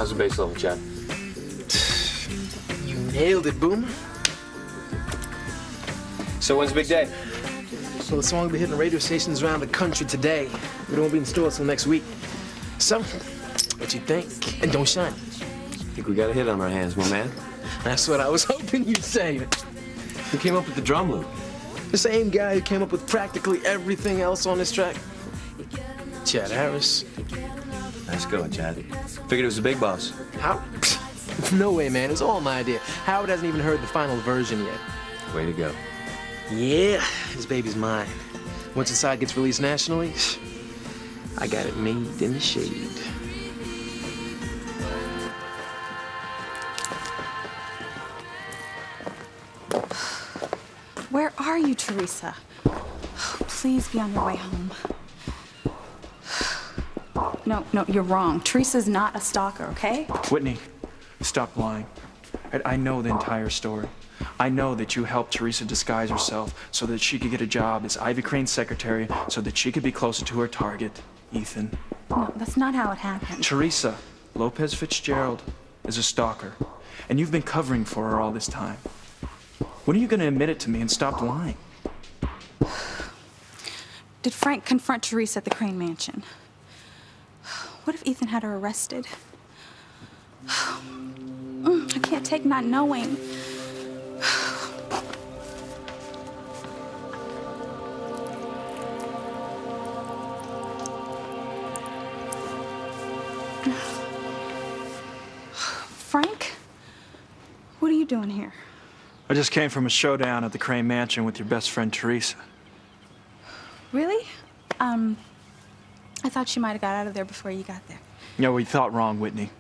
How's the bass level, Chad? You nailed it, Boomer. So when's the big day? So the song will be hitting radio stations around the country today. It won't be in stores till next week. So, what you think? And don't shine. Think we got a hit on our hands, my man. That's what I was hoping you'd say. Who came up with the drum loop? The same guy who came up with practically everything else on this track. Chad Harris. Nice going, Chad. Figured it was the big boss. How? No way, man. It was all my idea. Howard hasn't even heard the final version yet. Way to go. Yeah, this baby's mine. Once the side gets released nationally, I got it made in the shade. Where are you, Teresa? Please be on your way home. No, you're wrong. Teresa's not a stalker, okay? Whitney, stop lying. I know the entire story. I know that you helped Teresa disguise herself so that she could get a job as Ivy Crane's secretary so that she could be closer to her target, Ethan. No, that's not how it happened. Teresa Lopez Fitzgerald is a stalker, and you've been covering for her all this time. When are you going to admit it to me and stop lying? Did Frank confront Teresa at the Crane Mansion? What if Ethan had her arrested? I can't take not knowing. Frank? What are you doing here? I just came from a showdown at the Crane Mansion with your best friend, Teresa. Really? I thought she might have got out of there before you got there. No, we thought wrong, Whitney.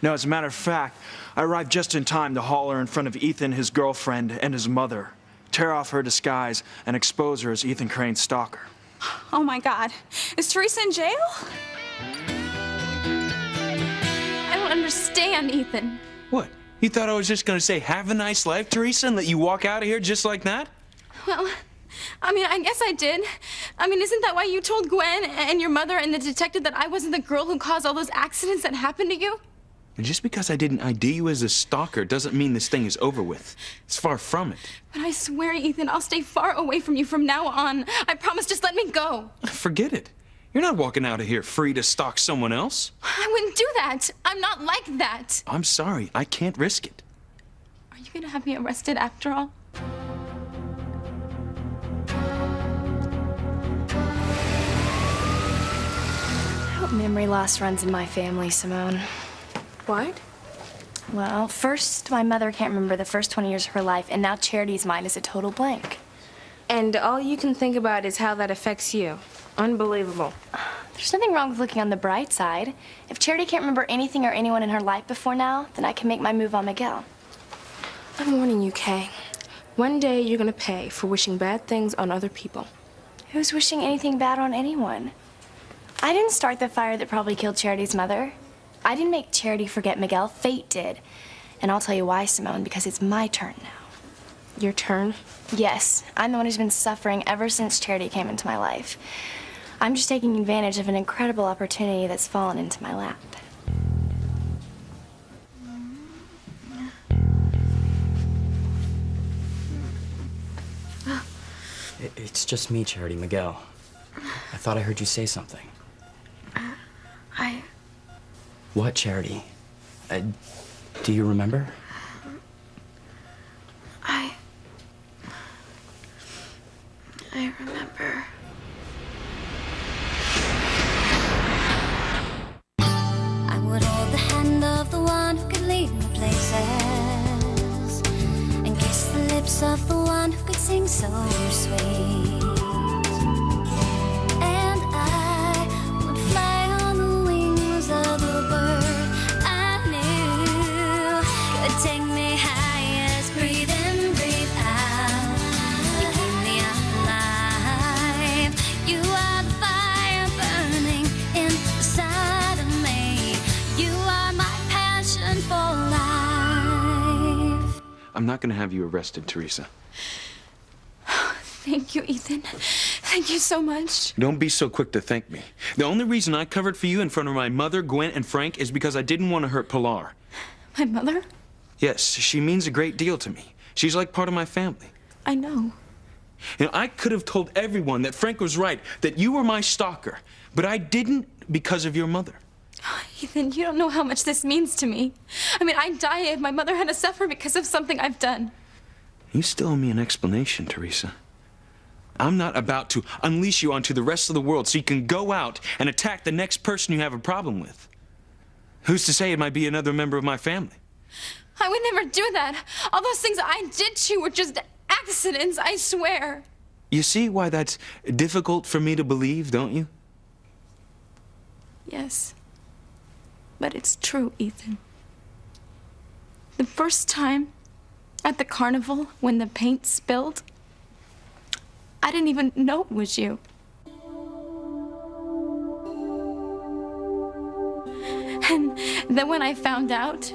No, as a matter of fact, I arrived just in time to haul her in front of Ethan, his girlfriend, and his mother, tear off her disguise, and expose her as Ethan Crane's stalker. Oh my God. Is Teresa in jail? I don't understand, Ethan. What? You thought I was just gonna say, have a nice life, Teresa, and let you walk out of here just like that? Well, I guess I did. Isn't that why you told Gwen and your mother and the detective that I wasn't the girl who caused all those accidents that happened to you? And just because I didn't ID you as a stalker doesn't mean this thing is over with. It's far from it. But I swear, Ethan, I'll stay far away from you from now on. I promise, just let me go. Forget it. You're not walking out of here free to stalk someone else. I wouldn't do that. I'm not like that. I'm sorry. I can't risk it. Are you gonna have me arrested after all? I hope memory loss runs in my family, Simone. What? Well, first, my mother can't remember the first 20 years of her life, and now Charity's mind is a total blank. And all you can think about is how that affects you. Unbelievable. There's nothing wrong with looking on the bright side. If Charity can't remember anything or anyone in her life before now, then I can make my move on Miguel. I'm warning you, Kay. One day you're gonna pay for wishing bad things on other people. Who's wishing anything bad on anyone? I didn't start the fire that probably killed Charity's mother. I didn't make Charity forget Miguel. Fate did. And I'll tell you why, Simone, because it's my turn now. Your turn? Yes, I'm the one who's been suffering ever since Charity came into my life. I'm just taking advantage of an incredible opportunity that's fallen into my lap. It's just me, Charity. Miguel. I thought I heard you say something. What, Charity? Do you remember? I remember. I would hold the hand of the one who could lead me places and kiss the lips of the one who could sing so sweet. And I would fly on the wings of the bird I knew could take me higher. Breathe in, breathe out. You keep me alive. You are the fire burning inside of me. You are my passion for life. I'm not going to have you arrested, Teresa. Thank you, Ethan. Thank you so much. Don't be so quick to thank me. The only reason I covered for you in front of my mother, Gwen, and Frank is because I didn't want to hurt Pilar. My mother? Yes, she means a great deal to me. She's like part of my family. I know. You know, I could have told everyone that Frank was right, that you were my stalker, but I didn't because of your mother. Ethan, you don't know how much this means to me. I mean, I'd die if my mother had to suffer because of something I've done. You still owe me an explanation, Teresa. I'm not about to unleash you onto the rest of the world so you can go out and attack the next person you have a problem with. Who's to say it might be another member of my family? I would never do that. All those things I did to you were just accidents, I swear. You see why that's difficult for me to believe, don't you? Yes. But it's true, Ethan. The first time at the carnival when the paint spilled, I didn't even know it was you. And then when I found out,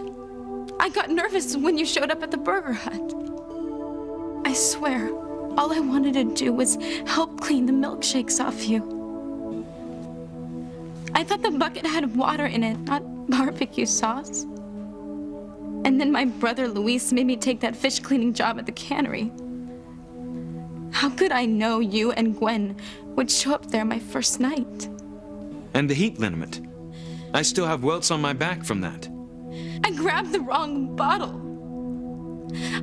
I got nervous when you showed up at the Burger Hut. I swear, all I wanted to do was help clean the milkshakes off you. I thought the bucket had water in it, not barbecue sauce. And then my brother Luis made me take that fish cleaning job at the cannery. How could I know you and Gwen would show up there my first night? And the heat liniment. I still have welts on my back from that. I grabbed the wrong bottle.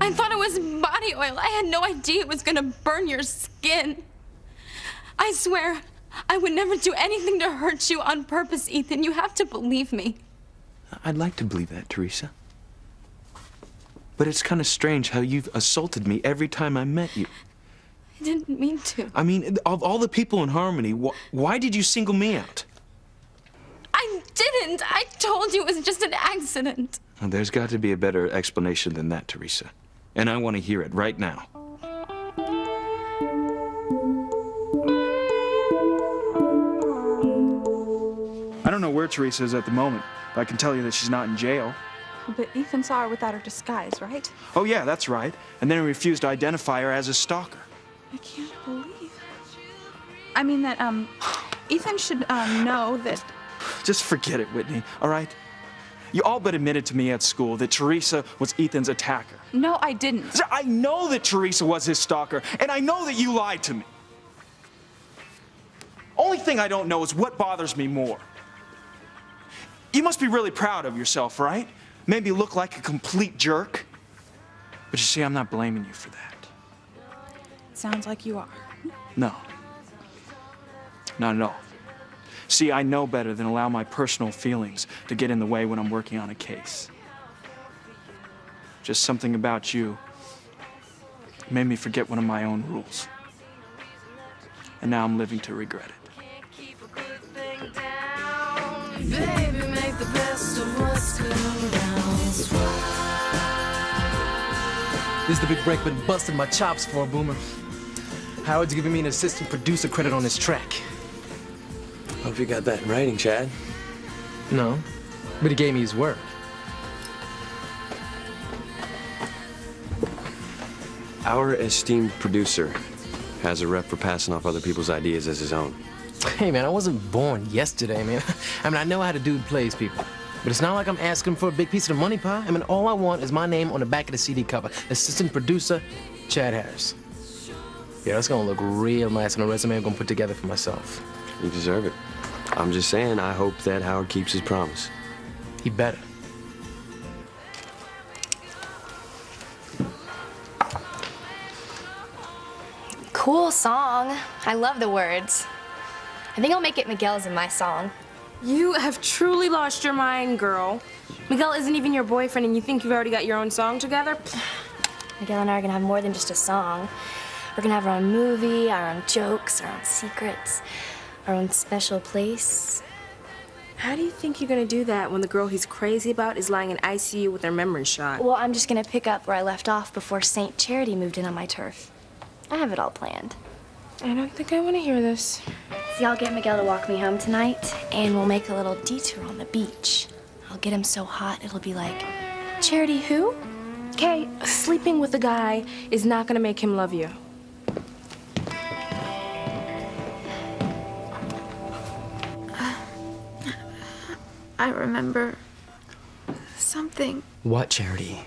I thought it was body oil. I had no idea it was gonna burn your skin. I swear, I would never do anything to hurt you on purpose, Ethan. You have to believe me. I'd like to believe that, Teresa. But it's kind of strange how you've assaulted me every time I met you. I didn't mean to. I mean, of all the people in Harmony, why did you single me out? I didn't. I told you it was just an accident. Well, there's got to be a better explanation than that, Teresa. And I want to hear it right now. I don't know where Teresa is at the moment, but I can tell you that she's not in jail. But Ethan saw her without her disguise, right? Oh, yeah, that's right. And then he refused to identify her as a stalker. I can't believe. I mean that, Ethan should, know that. Just forget it, Whitney, all right? You all but admitted to me at school that Teresa was Ethan's attacker. No, I didn't. I know that Teresa was his stalker, and I know that you lied to me. Only thing I don't know is what bothers me more. You must be really proud of yourself, right? Maybe look like a complete jerk. But you see, I'm not blaming you for that. Sounds like you are. No. Not at all. See, I know better than allow my personal feelings to get in the way when I'm working on a case. Just something about you made me forget one of my own rules. And now I'm living to regret it. Baby, make the best of what's going down. This is the big break, been busting my chops for, Boomer. Howard's giving me an assistant producer credit on this track. Hope you got that in writing, Chad. No, but he gave me his word. Our esteemed producer has a rep for passing off other people's ideas as his own. Hey, man, I wasn't born yesterday, man. I mean, I know how to do plays people. But it's not like I'm asking for a big piece of the money pie. I mean, all I want is my name on the back of the CD cover. Assistant producer, Chad Harris. Yeah, that's gonna look real nice on a resume I'm gonna put together for myself. You deserve it. I'm just saying, I hope that Howard keeps his promise. He better. Cool song. I love the words. I think I'll make it Miguel's in my song. You have truly lost your mind, girl. Miguel isn't even your boyfriend, and you think you've already got your own song together? Miguel and I are gonna have more than just a song. We're gonna have our own movie, our own jokes, our own secrets, our own special place. How do you think you're gonna do that when the girl he's crazy about is lying in ICU with her memory shot? Well, I'm just gonna pick up where I left off before Saint Charity moved in on my turf. I have it all planned. I don't think I want to hear this. See, I'll get Miguel to walk me home tonight, and we'll make a little detour on the beach. I'll get him so hot, it'll be like, Charity who? Okay, sleeping with a guy is not gonna make him love you. I remember something. What, Charity?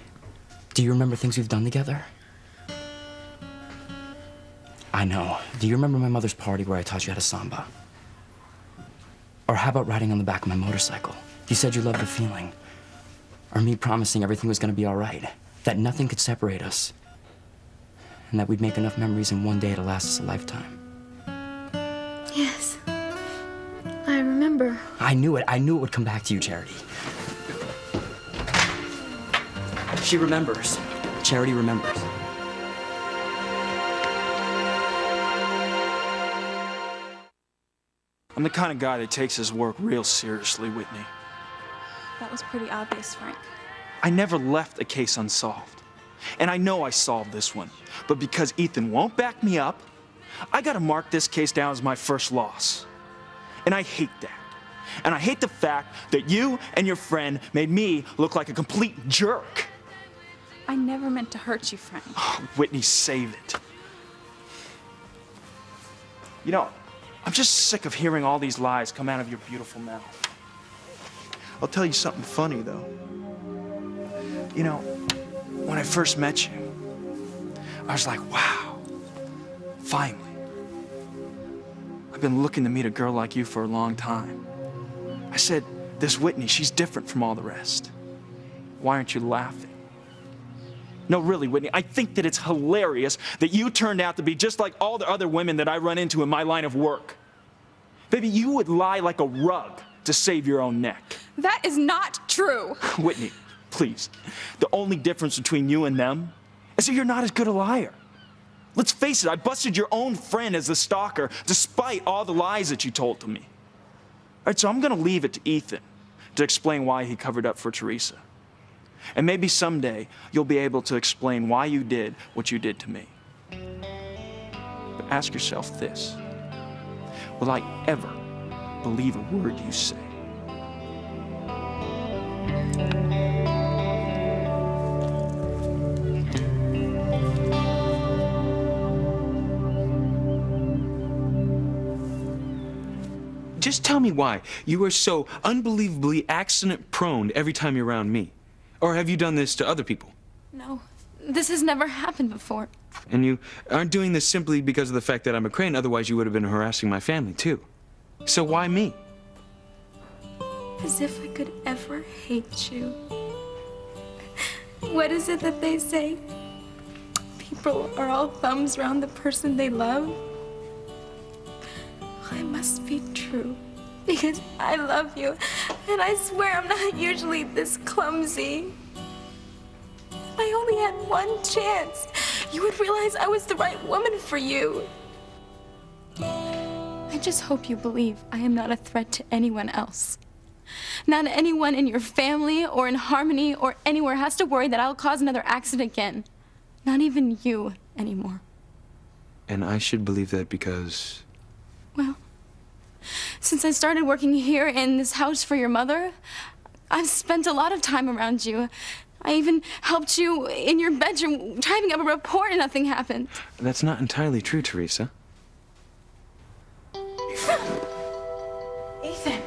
Do you remember things we've done together? I know. Do you remember my mother's party where I taught you how to samba? Or how about riding on the back of my motorcycle? You said you loved the feeling. Or me promising everything was gonna be all right, that nothing could separate us, and that we'd make enough memories in one day to last us a lifetime. Yes. I remember. I knew it would come back to you, Charity. She remembers. Charity remembers. I'm the kind of guy that takes his work real seriously, Whitney. That was pretty obvious, Frank. I never left a case unsolved. And I know I solved this one. But because Ethan won't back me up, I gotta mark this case down as my first loss. And I hate that. And I hate the fact that you and your friend made me look like a complete jerk. I never meant to hurt you, Frank. Oh, Whitney, save it. You know, I'm just sick of hearing all these lies come out of your beautiful mouth. I'll tell you something funny, though. You know, when I first met you, I was like, wow, finally. I've been looking to meet a girl like you for a long time. I said, this Whitney, she's different from all the rest. Why aren't you laughing? No, really, Whitney, I think that it's hilarious that you turned out to be just like all the other women that I run into in my line of work. Baby, you would lie like a rug to save your own neck. That is not true. Whitney, please. The only difference between you and them is that you're not as good a liar. Let's face it, I busted your own friend as the stalker despite all the lies that you told to me. All right, so I'm gonna leave it to Ethan to explain why he covered up for Teresa. And maybe someday you'll be able to explain why you did what you did to me. But ask yourself this: will I ever believe a word you say? Just tell me why you are so unbelievably accident-prone every time you're around me. Or have you done this to other people? No, this has never happened before. And you aren't doing this simply because of the fact that I'm a crane, otherwise you would have been harassing my family too. So why me? As if I could ever hate you. What is it that they say? People are all thumbs around the person they love? Well, it must be true. Because I love you, and I swear I'm not usually this clumsy. If I only had one chance, you would realize I was the right woman for you. I just hope you believe I am not a threat to anyone else. Not anyone in your family or in Harmony or anywhere has to worry that I'll cause another accident again. Not even you anymore. And I should believe that because... Well, since I started working here in this house for your mother, I've spent a lot of time around you. I even helped you in your bedroom typing up a report and nothing happened. That's not entirely true, Teresa. Ethan.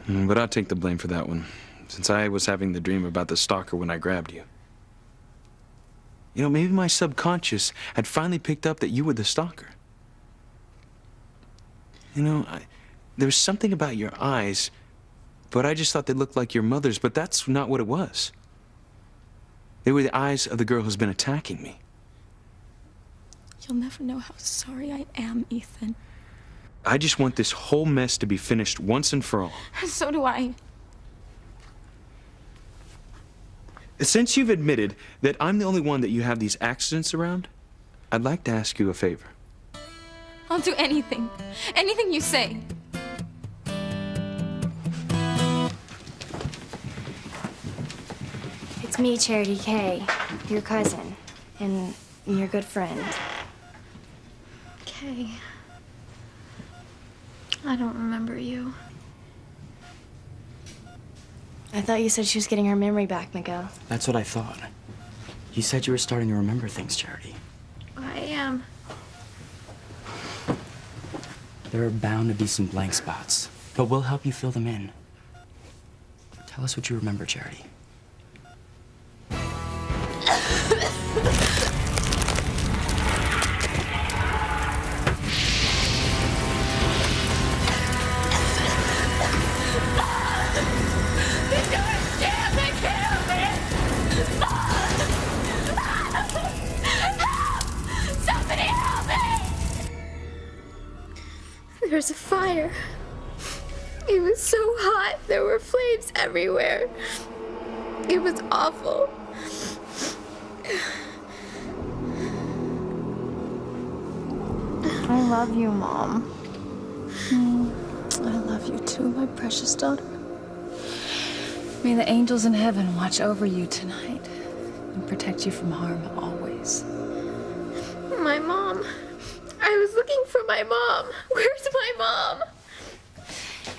But I'll take the blame for that one, since I was having the dream about the stalker when I grabbed you. You know, maybe my subconscious had finally picked up that you were the stalker. You know, there was something about your eyes, but I just thought they looked like your mother's, but that's not what it was. They were the eyes of the girl who's been attacking me. You'll never know how sorry I am, Ethan. I just want this whole mess to be finished once and for all. So do I. Since you've admitted that I'm the only one that you have these accidents around, I'd like to ask you a favor. I'll do anything. Anything you say. It's me, Charity Kay, your cousin, and your good friend. Kay. I don't remember you. I thought you said she was getting her memory back, Miguel. That's what I thought. You said you were starting to remember things, Charity. I am. There are bound to be some blank spots. but we'll help you fill them in. Tell us what you remember, Charity. There's a fire. It was so hot. There were flames everywhere. It was awful. I love you, Mom. I love you too, my precious daughter. May the angels in heaven watch over you tonight and protect you from harm always. My mom. I was looking for my mom. Where's my mom?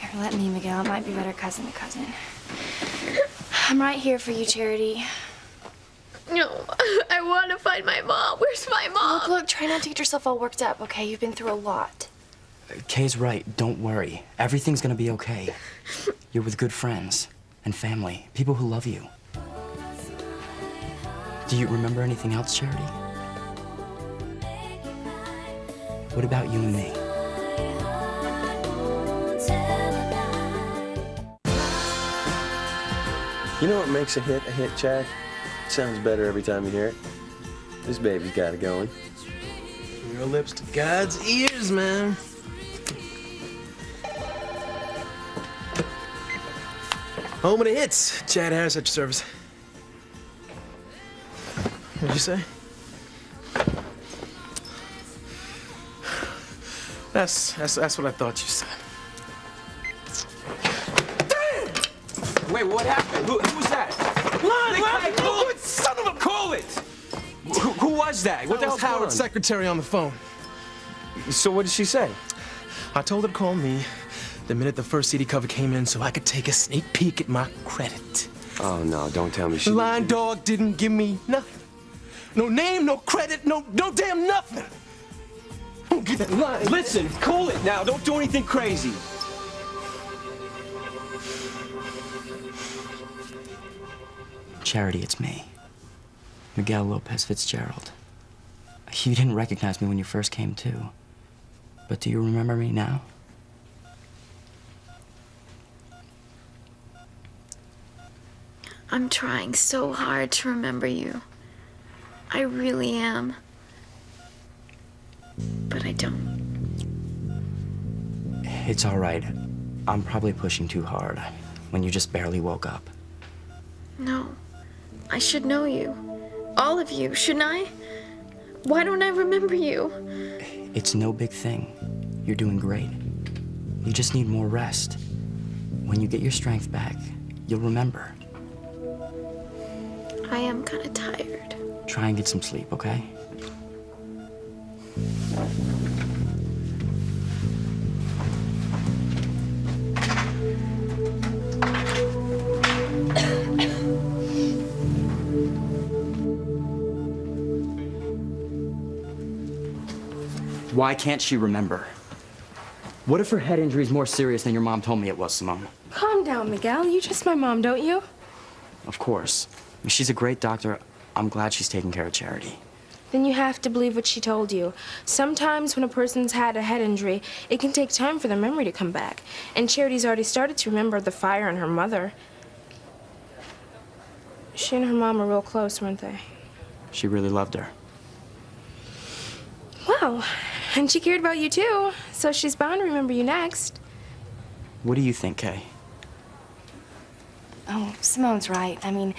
Here, let me, Miguel. It might be better cousin to cousin. I'm right here for you, Charity. No, I want to find my mom. Where's my mom? Look, try not to get yourself all worked up, okay? You've been through a lot. Kay's right. Don't worry. Everything's gonna be okay. You're with good friends and family, people who love you. Do you remember anything else, Charity? What about you and me? You know what makes a hit, Chad? It sounds better every time you hear it. This baby's got it going. Your lips to God's ears, man. Home of the hits. Chad Harris at your service. What'd you say? That's what I thought you said. Damn! Wait, what happened? Who was that? Call it! Son of a... Call it! Who was that? What the hell's Howard's going on? secretary on the phone. So what did she say? I told her to call me the minute the first CD cover came in so I could take a sneak peek at my credit. Oh, no, don't tell me she... The line dog didn't give me nothing. No name, no credit, no damn nothing. Don't get that line. Listen, cool it now. Don't do anything crazy. Charity, it's me. Miguel Lopez Fitzgerald. You didn't recognize me when you first came to. But do you remember me now? I'm trying so hard to remember you. I really am. But I don't. It's all right. I'm probably pushing too hard when you just barely woke up. No. I should know you. All of you, shouldn't I? Why don't I remember you? It's no big thing. You're doing great. You just need more rest. When you get your strength back, you'll remember. I am kind of tired. Try and get some sleep, okay? Why can't she remember? What if her head injury is more serious than your mom told me it was, Simone? Calm down, Miguel. You trust my mom, don't you? Of course. She's a great doctor. I'm glad she's taking care of Charity. Then you have to believe what she told you. Sometimes when a person's had a head injury, it can take time for their memory to come back. And Charity's already started to remember the fire and her mother. She and her mom were real close, weren't they? She really loved her. Well, and she cared about you too, so she's bound to remember you next. What do you think, Kay? Oh, Simone's right. I mean,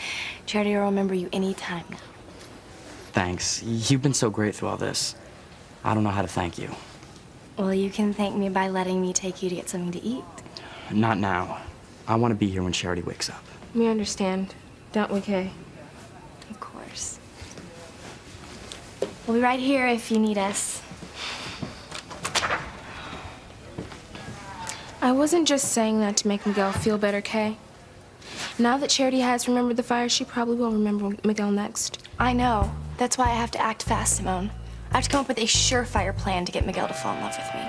Charity will remember you anytime. Thanks. You've been so great through all this. I don't know how to thank you. Well, you can thank me by letting me take you to get something to eat. Not now. I want to be here when Charity wakes up. We understand, don't we, Kay? Of course. We'll be right here if you need us. I wasn't just saying that to make Miguel feel better, Kay. Now that Charity has remembered the fire, she probably will remember Miguel next. I know. That's why I have to act fast, Simone. I have to come up with a surefire plan to get Miguel to fall in love with me.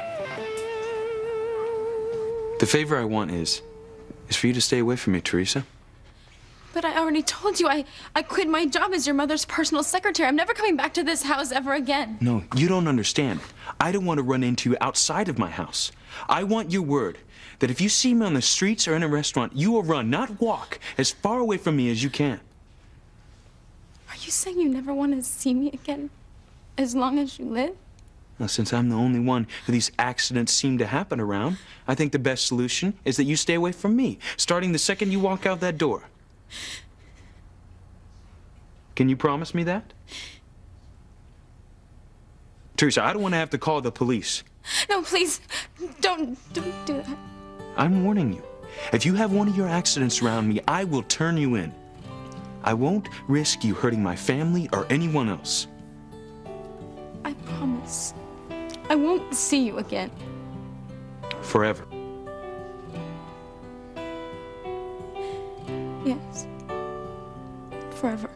The favor I want is for you to stay away from me, Teresa. But I already told you I quit my job as your mother's personal secretary. I'm never coming back to this house ever again. No, you don't understand. I don't want to run into you outside of my house. I want your word that if you see me on the streets or in a restaurant, you will run, not walk, as far away from me as you can. Are you saying you never want to see me again as long as you live? Now, since I'm the only one who these accidents seem to happen around, I think the best solution is that you stay away from me, starting the second you walk out that door. Can you promise me that? Teresa, I don't want to have to call the police. No, please, don't do that. I'm warning you. If you have one of your accidents around me, I will turn you in. I won't risk you hurting my family or anyone else. I promise. I won't see you again. Forever. Yes. Forever.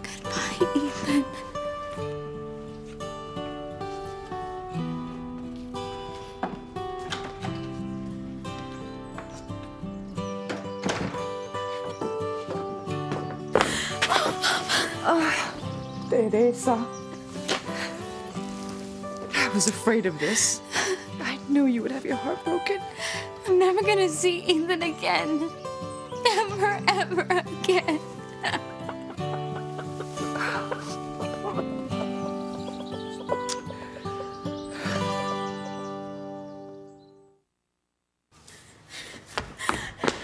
Goodbye, Ethan. Teresa. I was afraid of this. I knew you would have your heart broken. I'm never gonna see Ethan again. Never, ever again.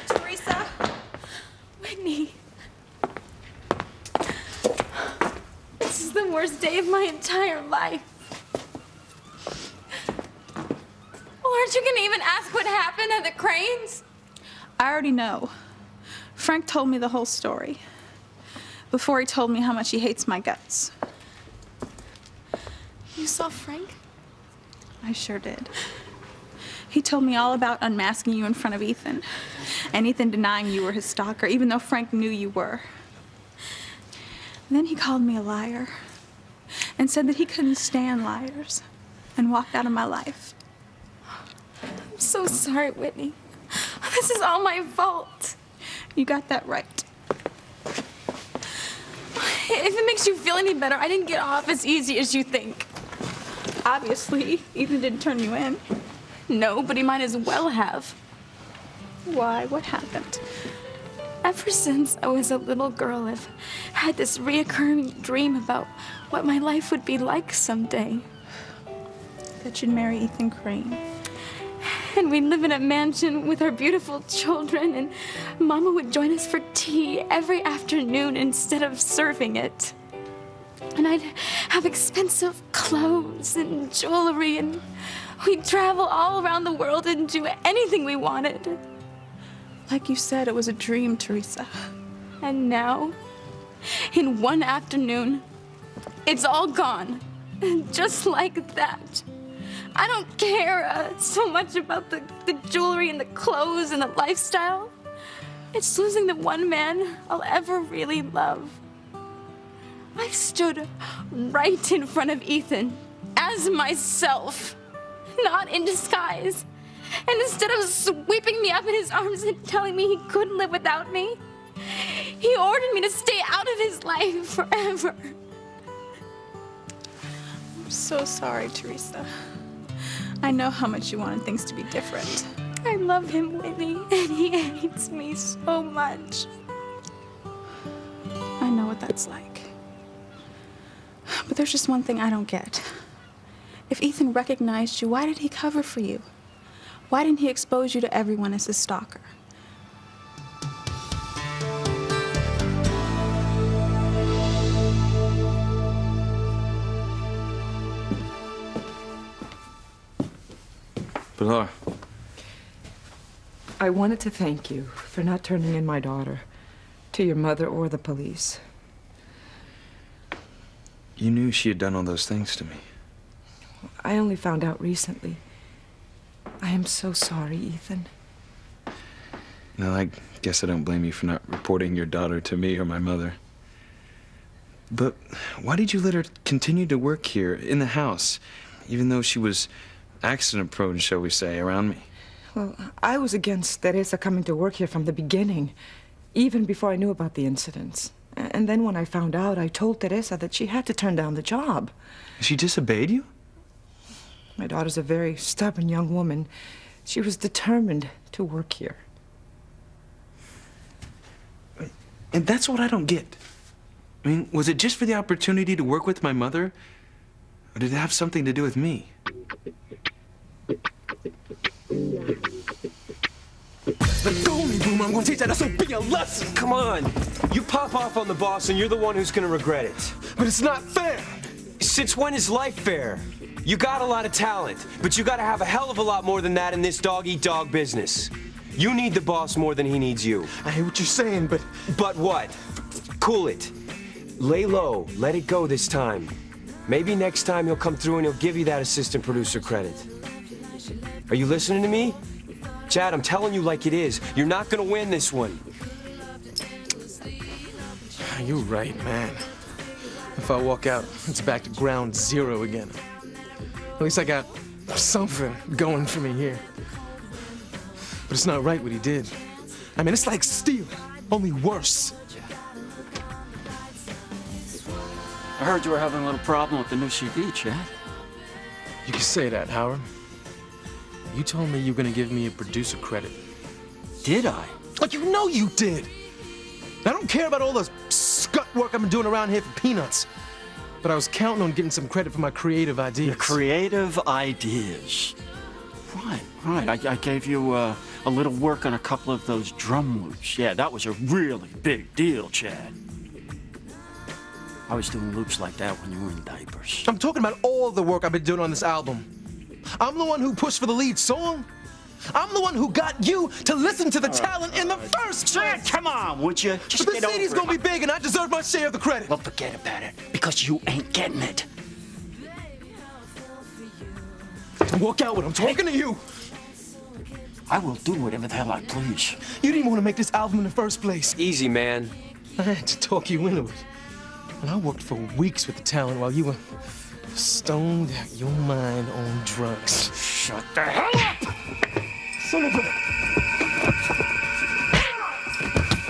Teresa? Whitney. This is the worst day of my entire life. Well, aren't you gonna even ask what happened at the Cranes? I already know. Frank told me the whole story. Before he told me how much he hates my guts. You saw Frank? I sure did. He told me all about unmasking you in front of Ethan. And Ethan denying you were his stalker, even though Frank knew you were. And then he called me a liar. And said that he couldn't stand liars. And walked out of my life. I'm so sorry, Whitney. This is all my fault. You got that right. If it makes you feel any better, I didn't get off as easy as you think. Obviously, Ethan didn't turn you in. No, but he might as well have. Why? What happened? Ever since I was a little girl, I've had this reoccurring dream about what my life would be like someday. That you'd marry Ethan Crane. And we'd live in a mansion with our beautiful children, and Mama would join us for tea every afternoon instead of serving it. And I'd have expensive clothes and jewelry, and we'd travel all around the world and do anything we wanted. Like you said, it was a dream, Teresa. And now, in one afternoon, it's all gone. Just like that. I don't care so much about the jewelry and the clothes and the lifestyle. It's losing the one man I'll ever really love. I stood right in front of Ethan as myself, not in disguise. And instead of sweeping me up in his arms and telling me he couldn't live without me, he ordered me to stay out of his life forever. I'm so sorry, Teresa. I know how much you wanted things to be different. I love him, Whitney, and he hates me so much. I know what that's like. But there's just one thing I don't get. If Ethan recognized you, why did he cover for you? Why didn't he expose you to everyone as his stalker? Pilar. I wanted to thank you for not turning in my daughter to your mother or the police. You knew she had done all those things to me. I only found out recently. I am so sorry, Ethan. No, I guess I don't blame you for not reporting your daughter to me or my mother. But why did you let her continue to work here in the house, even though she was accident-prone, shall we say, around me? Well, I was against Teresa coming to work here from the beginning, even before I knew about the incidents. And then when I found out, I told Teresa that she had to turn down the job. She disobeyed you? My daughter's a very stubborn young woman. She was determined to work here. And that's what I don't get. I mean, was it just for the opportunity to work with my mother? Or did it have something to do with me? Let go of me, Boom. I'm gonna teach that SOB a lesson. Come on. You pop off on the boss and you're the one who's gonna regret it. But it's not fair. Since when is life fair? You got a lot of talent, but you gotta have a hell of a lot more than that in this dog-eat-dog business. You need the boss more than he needs you. I hear what you're saying, but... But what? Cool it. Lay low. Let it go this time. Maybe next time he'll come through and he'll give you that assistant producer credit. Are you listening to me? Chad, I'm telling you like it is. You're not gonna win this one. You're right, man. If I walk out, it's back to ground zero again. At least I got something going for me here. But it's not right what he did. I mean, it's like stealing, only worse. I heard you were having a little problem with the new CD, Chad. You can say that, Howard. You told me you were gonna give me a producer credit. Did I? Like, you know you did. I don't care about all the scut work I've been doing around here for peanuts. But I was counting on getting some credit for my creative ideas. Your creative ideas. Right. I gave you a little work on a couple of those drum loops. Yeah, that was a really big deal, Chad. I was doing loops like that when you were in diapers. I'm talking about all the work I've been doing on this album. I'm the one who pushed for the lead song. I'm the one who got you to listen to the talent in the first place. Chad, come on, would you? Just but the get CD's over gonna be big and I deserve my share of the credit. Well, forget about it, because you ain't getting it. Walk out when I'm talking to you. I will do whatever the hell I please. You didn't want to make this album in the first place. Easy, man. I had to talk you into it. And I worked for weeks with the talent while you were stoned out your mind on drugs. Shut the hell up! Son of a...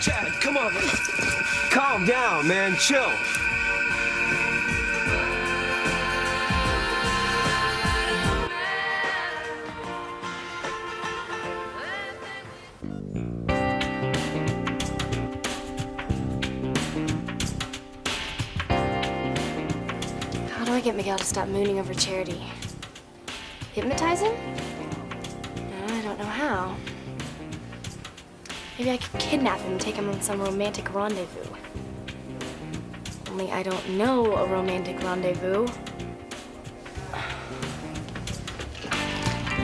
Chad, come on, man. Calm down, man. Chill. How do I get Miguel to stop mooning over Charity? Hypnotize him? No, I don't know how. Maybe I could kidnap him and take him on some romantic rendezvous. Only I don't know a romantic rendezvous.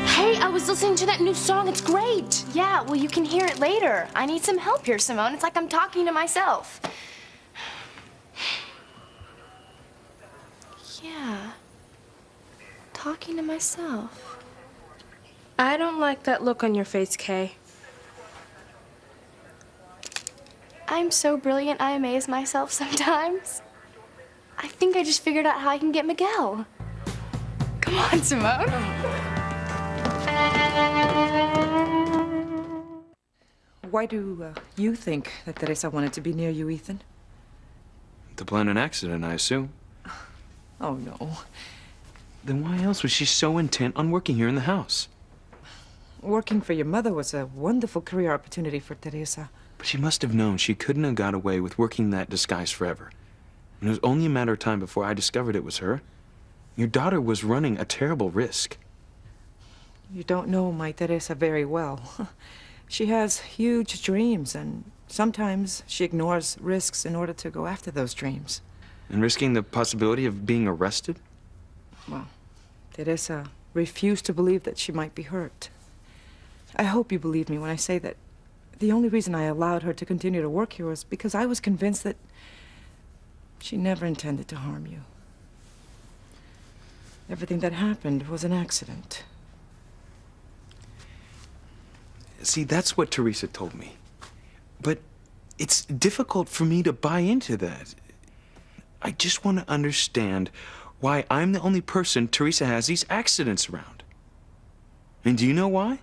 Hey, I was listening to that new song. It's great. Yeah, well, you can hear it later. I need some help here, Simone. It's like I'm talking to myself. Yeah. Talking to myself. I don't like that look on your face, Kay. I'm so brilliant, I amaze myself sometimes. I think I just figured out how I can get Miguel. Come on, Simone. Why do you think that Teresa wanted to be near you, Ethan? To plan an accident, I assume. Oh, no. Then why else was she so intent on working here in the house? Working for your mother was a wonderful career opportunity for Teresa. But she must have known she couldn't have got away with working that disguise forever. And it was only a matter of time before I discovered it was her. Your daughter was running a terrible risk. You don't know my Teresa very well. She has huge dreams, and sometimes she ignores risks in order to go after those dreams. And risking the possibility of being arrested? Well, Teresa refused to believe that she might be hurt. I hope you believe me when I say that the only reason I allowed her to continue to work here was because I was convinced that she never intended to harm you. Everything that happened was an accident. See, that's what Teresa told me. But it's difficult for me to buy into that. I just want to understand why I'm the only person Teresa has these accidents around. And do you know why?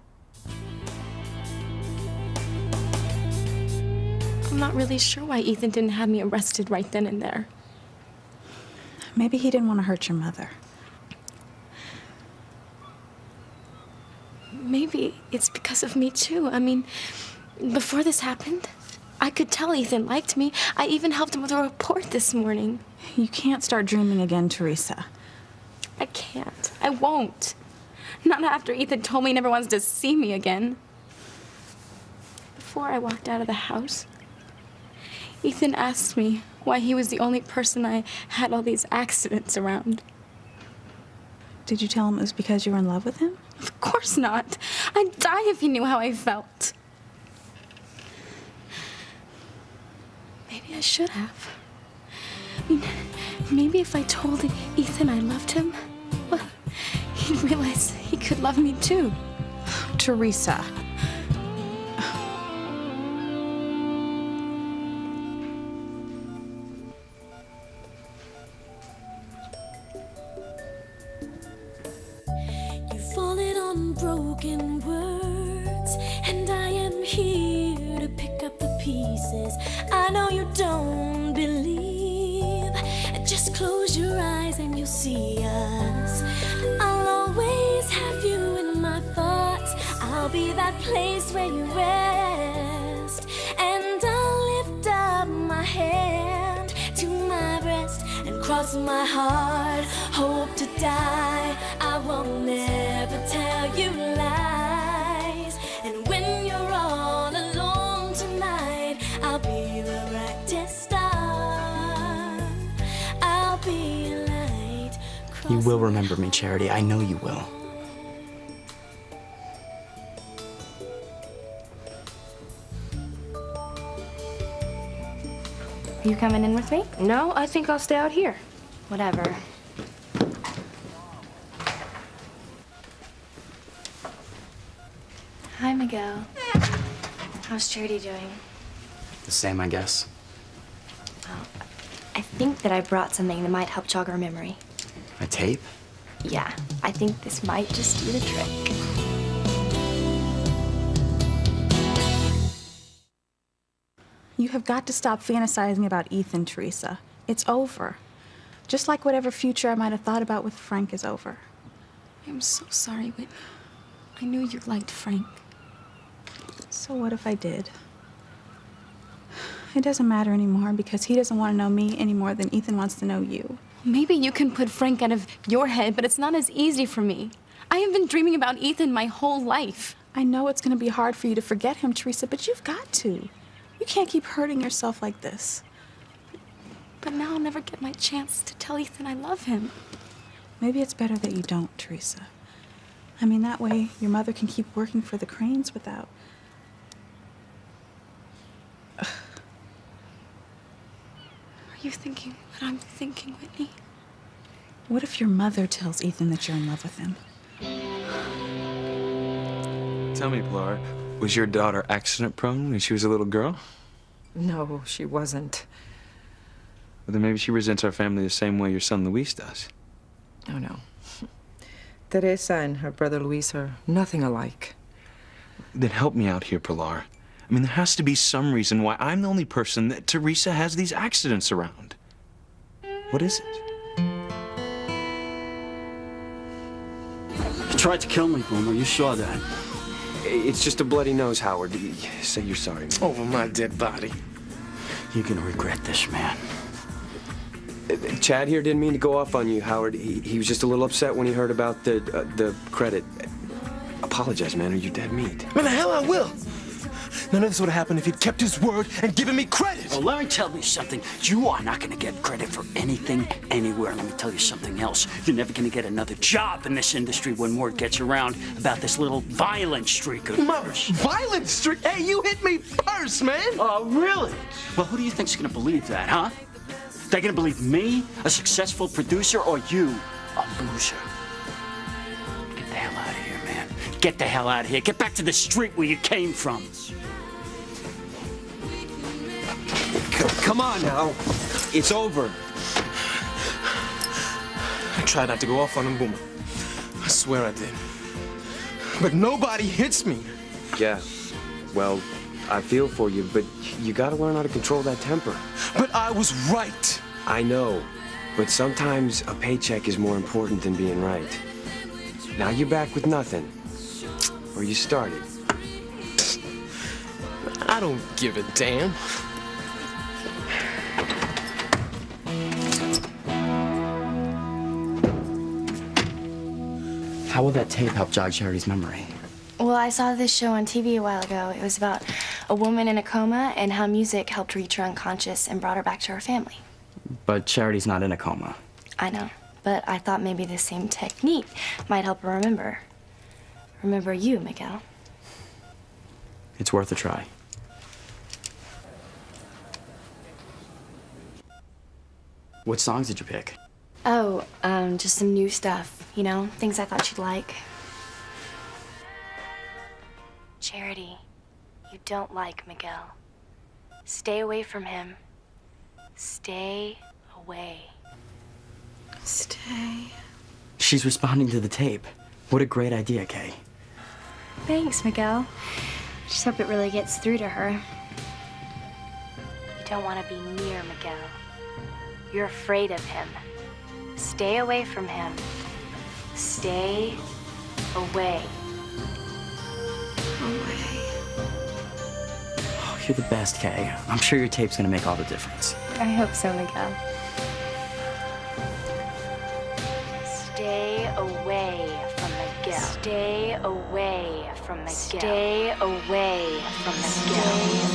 I'm not really sure why Ethan didn't have me arrested right then and there. Maybe he didn't want to hurt your mother. Maybe it's because of me, too. I mean, before this happened, I could tell Ethan liked me. I even helped him with a report this morning. You can't start dreaming again, Teresa. I can't. I won't. Not after Ethan told me he never wants to see me again. Before I walked out of the house, Ethan asked me why he was the only person I had all these accidents around. Did you tell him it was because you were in love with him? Of course not. I'd die if he knew how I felt. Maybe I should have. I mean, maybe if I told Ethan I loved him, well, he'd realize he could love me too. Teresa. You've fallen on broken words, and I am here to pick up the pieces. I know you don't believe. Just close your eyes and you'll see us. I'll always have you in my thoughts. I'll be that place where you rest, and I'll lift up my hand to my breast and cross my heart. Hope to die. I won't never tell you lies. And when you're all alone tonight, I'll be the brightest star. I'll be a light. You will remember me, Charity. I know you will. Are you coming in with me? No, I think I'll stay out here. Whatever. Hi, Miguel. How's Charity doing? The same, I guess. I think that I brought something that might help jog her memory. A tape? Yeah, I think this might just do the trick. You have got to stop fantasizing about Ethan, Teresa. It's over. Just like whatever future I might have thought about with Frank is over. I'm so sorry, Whitney. I knew you liked Frank. So what if I did? It doesn't matter anymore because he doesn't want to know me any more than Ethan wants to know you. Maybe you can put Frank out of your head, but it's not as easy for me. I have been dreaming about Ethan my whole life. I know it's going to be hard for you to forget him, Teresa, but you've got to. You can't keep hurting yourself like this. But now I'll never get my chance to tell Ethan I love him. Maybe it's better that you don't, Teresa. I mean, that way your mother can keep working for the Cranes without... Are you thinking what I'm thinking, Whitney? What if your mother tells Ethan that you're in love with him? Tell me, Pilar, was your daughter accident-prone when she was a little girl? No, she wasn't. Well, then maybe she resents our family the same way your son Luis does. Oh, no. Teresa and her brother Luis are nothing alike. Then help me out here, Pilar. I mean, there has to be some reason why I'm the only person that Teresa has these accidents around. What is it? You tried to kill me, Boomer. You saw that. It's just a bloody nose, Howard. Say you're sorry, man. Over my dead body. You're gonna regret this, man. Chad here didn't mean to go off on you, Howard. He was just a little upset when he heard about the credit. Apologize, man, or you're dead meat. Man, the hell I will. None of this would have happened if he'd kept his word and given me credit. Well, let me tell you something. You are not going to get credit for anything, anywhere. Let me tell you something else. You're never going to get another job in this industry when word gets around about this little violent streak of yours. Violent streak? Hey, you hit me first, man. Oh, really? Well, who do you think's going to believe that, huh? They're going to believe me, a successful producer, or you, a loser? Get the hell out of here. Get back to the street where you came from. Come on now. It's over. I tried not to go off on him, Boomer. I swear I did. But nobody hits me. Yeah. Well, I feel for you, but you gotta learn how to control that temper. But I was right. I know. But sometimes a paycheck is more important than being right. Now you're back with nothing. Where you started. I don't give a damn. How will that tape help jog Charity's memory? Well, I saw this show on TV a while ago. It was about a woman in a coma and how music helped reach her unconscious and brought her back to her family. But Charity's not in a coma. I know, but I thought maybe the same technique might help her remember. Remember you, Miguel. It's worth a try. What songs did you pick? Oh, just some new stuff, you know, things I thought she'd like. Charity, you don't like Miguel. Stay away from him. Stay away. Stay. She's responding to the tape. What a great idea, Kay. Thanks, Miguel. Just hope it really gets through to her. You don't want to be near Miguel. You're afraid of him. Stay away from him. Stay away. Oh, you're the best, Kay. I'm sure your tape's gonna make all the difference. I hope so, Miguel. Stay away from Miguel. Stay away from Miguel. Stay away from Miguel.